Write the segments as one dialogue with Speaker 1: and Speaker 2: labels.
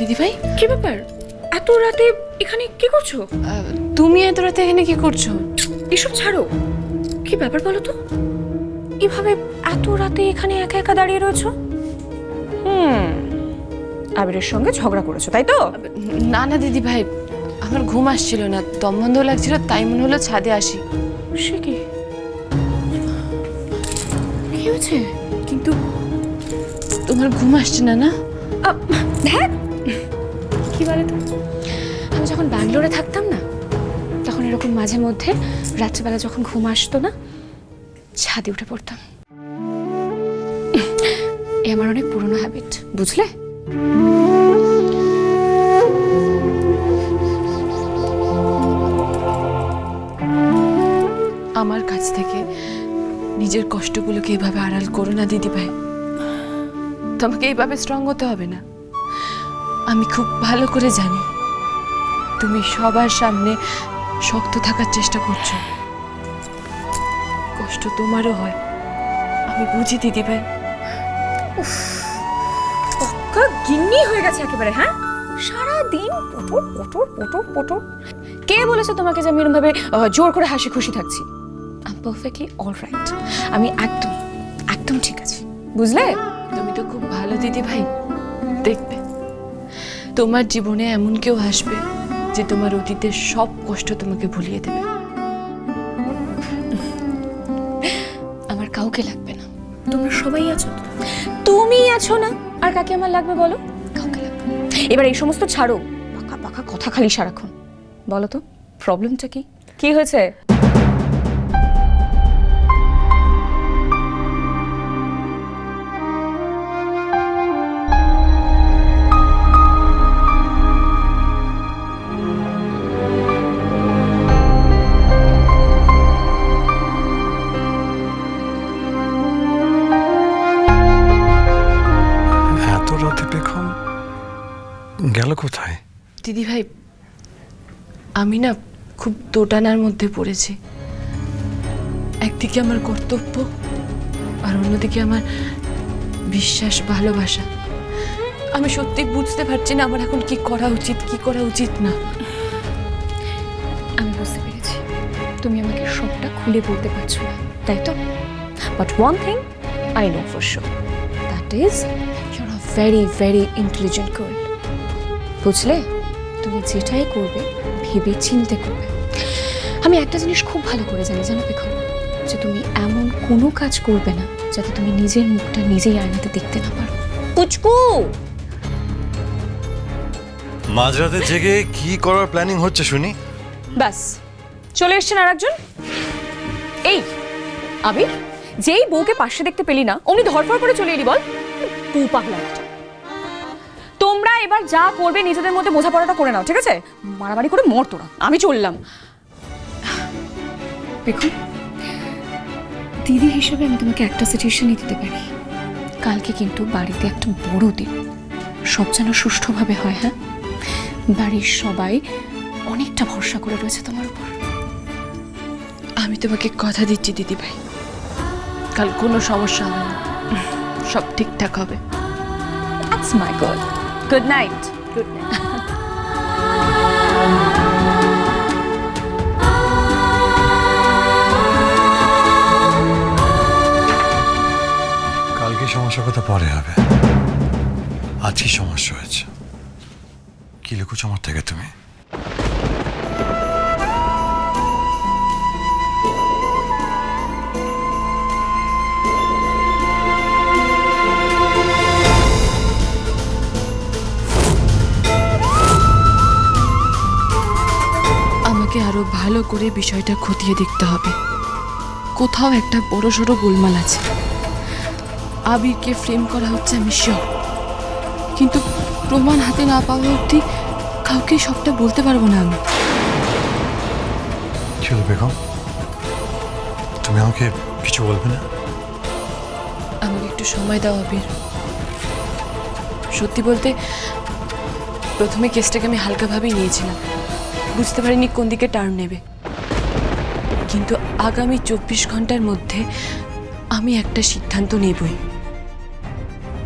Speaker 1: দিদি ভাই,
Speaker 2: কি ব্যাপার? এত রাতে এখানে কি করছো?
Speaker 1: তুমি এত রাতে এখানে কি করছো?
Speaker 2: এসব ছাড়ো, কি ব্যাপার বলো তো? এভাবে এত রাতে এখানে একা একা দাঁড়িয়ে রয়েছো? আবিরের সঙ্গে ঝগড়া করেছো তাই তো?
Speaker 1: না না দিদি ভাই, আমার ঘুম আসছিল না, দম বন্ধ লাগছিল, তাই মনে হলো ছাদে আসি।
Speaker 2: সে কি কি হয়েছে?
Speaker 1: কিন্তু তোমার ঘুম আসছে না না?
Speaker 2: দেখ কি বলে তো, আমি যখন ব্যাঙ্গালোরে থাকতাম না, তখন এরকম মাঝে মধ্যে রাত্রিবেলা যখন ঘুম আসতো না, ছাদে উঠে পড়তাম। এ আমার অনেক পুরনো হ্যাবিট, বুঝলে?
Speaker 1: আমার কাছ থেকে নিজের কষ্টগুলোকে এইভাবে আড়াল করো না দিদি ভাই। তোমাকে এইভাবে স্ট্রং হতে হবে না। আমি খুব ভালো করে জানি তুমি সবার সামনে শক্ত থাকার চেষ্টা করছো, কষ্ট তোমারও হয়, আমি বুঝি দিদি ভাই।
Speaker 2: পক্কা গিন্নি হয়ে গেছে একেবারে। হ্যাঁ, সারাদিন পটর পটর পটর পটর। কে বলেছে তোমাকে যে আমি এরকম ভাবে জোর করে হাসি খুশি থাকছি? আই এম পারফেক্টলি অলরাইট, আমি একদম একদম ঠিক আছি, বুঝলে?
Speaker 1: তুমি তো খুব ভালো দিদি ভাই, দেখবে তোমার জীবনে এমন কেউ আসবে যে তোমার অতীতের সব কষ্ট তোমাকে ভুলিয়ে দেবে।
Speaker 2: আমার কাউকে লাগবে না, তোমরা সবাই আছো। তুমি আছো না, আর কাকে আমার লাগবে বলো? কাউকে লাগবে না। এবার এই সমস্ত ছাড়ো, পাকা পাকা কথা খালি সারাক্ষণ। বলো তো প্রবলেমটা কি? কি হয়েছে?
Speaker 3: এত রাতে পেখম গেল কোথায়?
Speaker 1: দিদি ভাই, আমি না খুব দোটানার মধ্যে পড়েছি। একদিকে আমার কর্তব্য, আর অন্যদিকে আমার বিশ্বাস, ভালোবাসা। আমি সত্যি বুঝতে পারছি না আমার এখন কি করা উচিত, কি করা উচিত না।
Speaker 2: আমি বুঝতে পেরেছি, তুমি আমাকে সবটা খুলে বলতে পারছো না, তাই তো? But one thing I know for sure, that is your a very very intelligent girl. বুঝলে, তুমি যেটাই করবে ভেবে চিন্তে করবে। আমি একটা জিনিস খুব ভালো করে জানি, জানো পেখম, যে তুমি এমন কোনো কাজ করবে না যাতে তুমি নিজের মুখটা নিজেই আয়নাতে দেখতে না পারো। পুচকু,
Speaker 3: মাঝরাতে জেগে কি করার প্ল্যানিং হচ্ছে শুনি?
Speaker 2: ব্যাস চলে এসছেন আর একজন। এই আবির, যেই বউকে পাশে দেখতে পেলি না অমনি ধরফর করে চলে এলি বল? বউ পাগলা একটা। তোমরা এবার যা করবে নিজেদের মধ্যে বোঝাপড়াটা করে নাও, ঠিক আছে? মারামারি করে মর তোরা, আমি চললাম। দেখো দিদি হিসেবে আমি তোমাকে একটা সাজেশনই দিতে পারি, কালকে কিন্তু বাড়িতে একটা বড় দিন, সব যেন সুষ্ঠুভাবে হয়। হ্যাঁ, বাড়ির সবাই অনেকটা ভরসা করে রয়েছে তোমার উপর।
Speaker 1: আমি তোমাকে কথা দিচ্ছি দিদি ভাই, কাল কোনো সমস্যা হবে না, সব ঠিকঠাক হবে।
Speaker 2: That's my girl. Good night. Good night.
Speaker 3: কালকে সমস্যার কথা পরে হবে, আজকে সমস্যা হয়েছে। কি লুকোছো আমার থেকে তুমি?
Speaker 1: আমাকে আরো ভালো করে বিষয়টা খতিয়ে দেখতে হবে। কোথাও একটা বড়সড় গোলমাল আছে। আবিরকে ফ্রেম করা হচ্ছে আমি শিওর, কিন্তু প্রমাণ হাতে না পাওয়া অবধি কাউকে সবটা বলতে পারবো না আমি।
Speaker 3: কি হলো বেগম, তুমি আমাকে কিছু বলবে না?
Speaker 1: আমাকে একটু সময় দাও আবির। সত্যি বলতে প্রথমে কেসটাকে আমি হালকাভাবেই নিয়েছিলাম, বুঝতে পারিনি কোন দিকে টার্ন নেবে। কিন্তু আগামী 24 ঘন্টার মধ্যে আমি একটা সিদ্ধান্ত নেবই,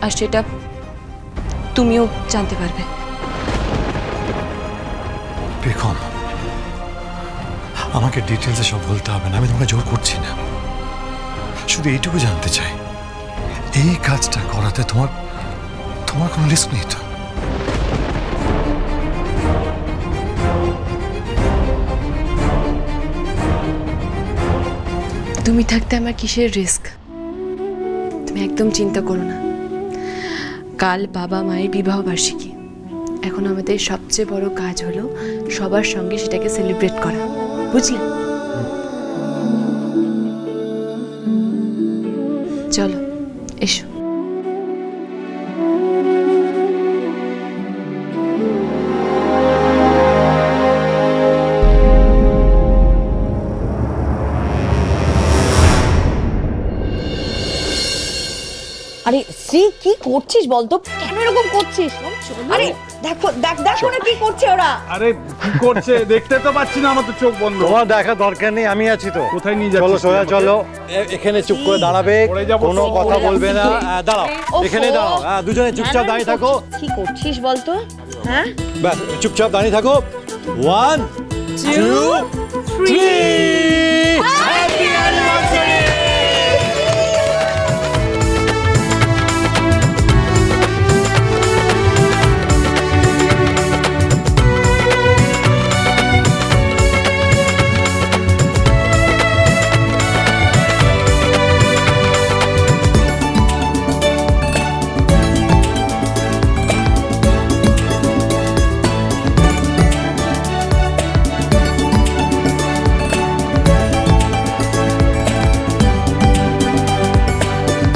Speaker 1: আর সেটা তুমিও জানতে পারবে।
Speaker 3: বেগম, আমাকে ডিটেলসে সব বলতে হবে না, আমি তোমাকে জোর করছি না। শুধু এইটুকু জানতে চাই, এই কাজটা করাতে তোমার তোমার কোনো রিস্ক নেই তো?
Speaker 1: তুমি থাকতে আমার কিসের রিস্ক? তুমি একদম চিন্তা করো না। কাল বাবা মায়ের বিবাহ বার্ষিকী। এখন আমাদের সবচেয়ে বড় কাজ হলো সবার সঙ্গে সেটাকে সেলিব্রেট করা, বুঝলে? চলো এসো।
Speaker 4: আরে শ্রী, কি করছিস বলতো? কেন এরকম করছিস? আরে দেখো দেখো না কি করছে ওরা।
Speaker 5: আরে কি করছে দেখতে তো পাচ্ছি না, আমার তো চোখ বন্ধ।
Speaker 3: তোমার দেখা দরকার নেই, আমি আছি তো।
Speaker 5: কোথায় নিয়ে
Speaker 3: চলো
Speaker 5: যাচ্ছিস?
Speaker 3: সোজা চলো, এখানে চুপ করে দাঁড়াবে,
Speaker 5: পড়ে যাবো
Speaker 3: কোনো
Speaker 5: তো।
Speaker 3: কথা বলবে না। দাঁড়াও,
Speaker 4: ওহো।
Speaker 3: এখানে দাঁড়াও, দুজনে চুপচাপ দাঁড়িয়ে থাকো।
Speaker 4: কি করছিস বলতো? হ্যাঁ,
Speaker 3: ব্যাস, চুপচাপ দাঁড়িয়ে থাকো। 1 2 3 হ্যাপি অ্যানিভার্সারি।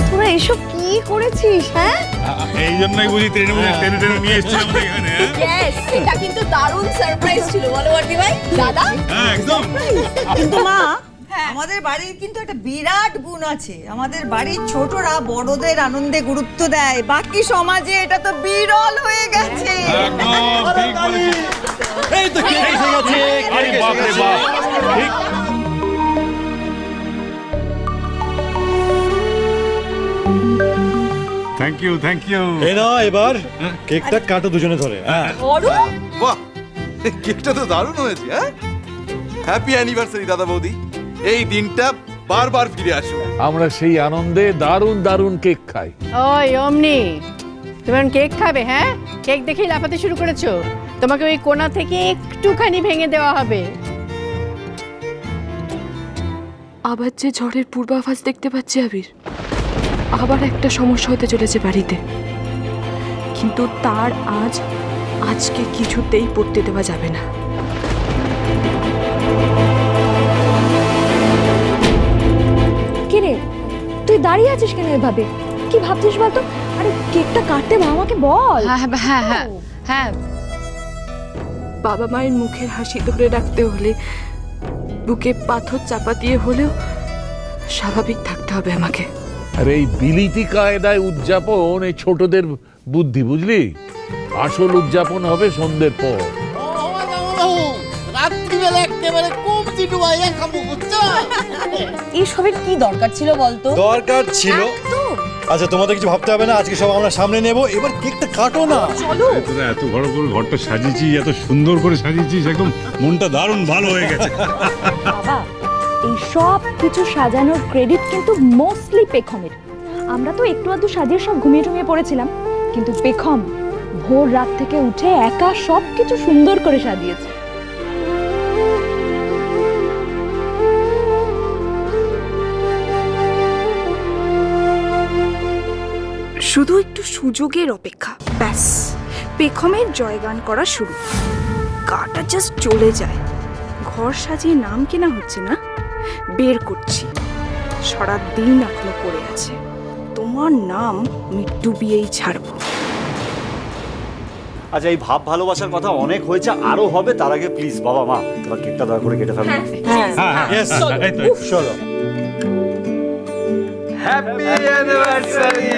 Speaker 4: তোরা এসব কি করেছিস? হ্যাঁ,
Speaker 5: এই জন্যই বুঝি টেনে টেনে টেনে নিয়ে এসেছিলাম এখানে।
Speaker 4: ইয়েস, এটা কিন্তু দারুণ সারপ্রাইজ ছিল, বলো বর্দি ভাই। দাদা,
Speaker 5: হ্যাঁ একদম।
Speaker 6: কিন্তু মা, আমাদের বাড়ির কিন্তু একটা বিরাট গুণ আছে। আমাদের বাড়ির ছোটরা বড়দের আনন্দে গুরুত্ব দেয়, বাকি সমাজে এটা তো বিরল হয়ে গেছে।
Speaker 5: একদম ঠিক বলেছিস।
Speaker 3: এই তো কেক এসে গেছে,
Speaker 5: আরে বাপ রে বাপ, ঠিক। Thank you thank you.
Speaker 3: এই না, এবার কেকটা কাটো দুজনে ধরে।
Speaker 7: বাহ, কেকটা তো দারুণ হয়েছে। হ্যাঁ, হ্যাপি অ্যানিভার্সারি দাদা বৌদি। এই দিনটা বারবার ফিরে আসুক।
Speaker 8: আমরা সেই আনন্দে দারুণ দারুণ কেক খাই।
Speaker 9: ওই অমনি, তুমি এখন কেক খাবে? হ্যাঁ, কেক দেখেই লাফাতে শুরু করেছো। তোমাকে ওই কোণা থেকে একটুখানি ভেঙে দেওয়া হবে।
Speaker 1: আবার যে ঝড়ের পূর্বাভাস দেখতে পাচ্ছি আবির, আবার একটা সমস্যা হতে চলেছে বাড়িতে। কিন্তু তার আজকে কিছুতেই পড়তে দেওয়া যাবে না।
Speaker 2: কি রে, তুই দাঁড়িয়ে আছিস কেন এভাবে? কি ভাবছিস বলতো? আরে কেকটা কাটতে বা আমাকে বল।
Speaker 1: হ্যাঁ, বাবা মায়ের মুখের হাসি ধরে রাখতে হলে বুকে পাথর চাপা দিয়ে হলেও স্বাভাবিক থাকতে হবে আমাকে।
Speaker 8: আর এই বিলিতি কায়দায় উদযাপন এই ছোটদের বুদ্ধি, বুঝলি? আসল উদযাপন হবে সন্ধ্যের পর।
Speaker 4: এইসবের কি দরকার ছিল বলতো?
Speaker 3: দরকার ছিল। আচ্ছা, তোমাদের কিছু ভাবতে হবে না, আজকে সব আমরা সামনে নেব। এবার কেকটা কাটো না।
Speaker 5: তোরা এত বড় করে ঘরটা সাজিয়েছিস, এত সুন্দর করে সাজিয়েছিস, একদম মনটা দারুণ ভালো হয়ে গেছে।
Speaker 2: বাবা, এই সব কিছু সাজানোর ক্রেডিট কিন্তু মোস্টলি পেখমের। আমরা তো একটু আধটু সাজিয়ে সব ঘুমিয়ে টুমিয়ে পড়েছিলাম, কিন্তু পেখম ভোর রাত থেকে উঠে একা সব কিছু সুন্দর করে সাজিয়েছে।
Speaker 10: শুধু একটু সুযোগের অপেক্ষা, ব্যাস পেখমের জয়গান করা শুরু। গাটা জাস্ট চলে যায়। ঘর সাজিয়ে নাম কেনা হচ্ছে না, বের করছি। সারা দিন এখনো পড়ে আছে। তোমার নাম আমি ডুবিয়েই ছাড়বো।
Speaker 11: আচ্ছা, এই ভাব ভালোবাসার কথা অনেক হয়েছে, আরো হবে। তার আগে প্লিজ বাবা মা, তোরা কেকটা দয়া করে কেটে ফেলো।
Speaker 3: Yes, চলো।
Speaker 7: Happy anniversary.